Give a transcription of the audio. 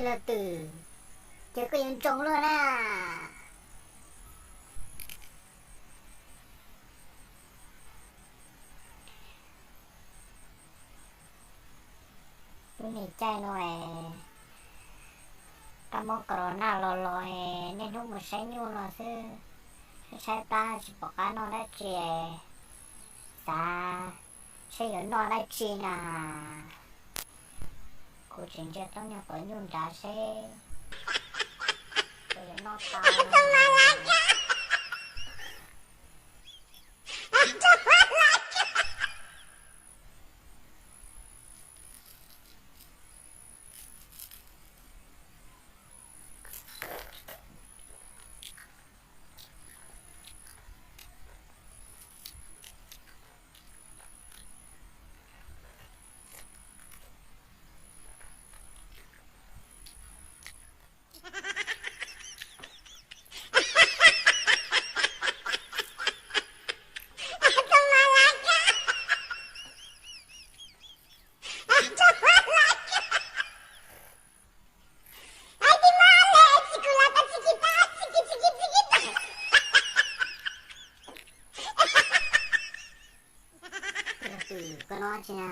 了的，这个严重了啦！อยู่ในใจหน่อยกำมกรณาลอยในทุ่งมือใช้ยูนอซื้อใช้ตาสิปกานอนได้เจียตาใช้ยนอนได้จีน่ะกูจริงจะต้องยังเปิดยุ่งจ่าเซ่กูยังนอนตาก็นอนสินะ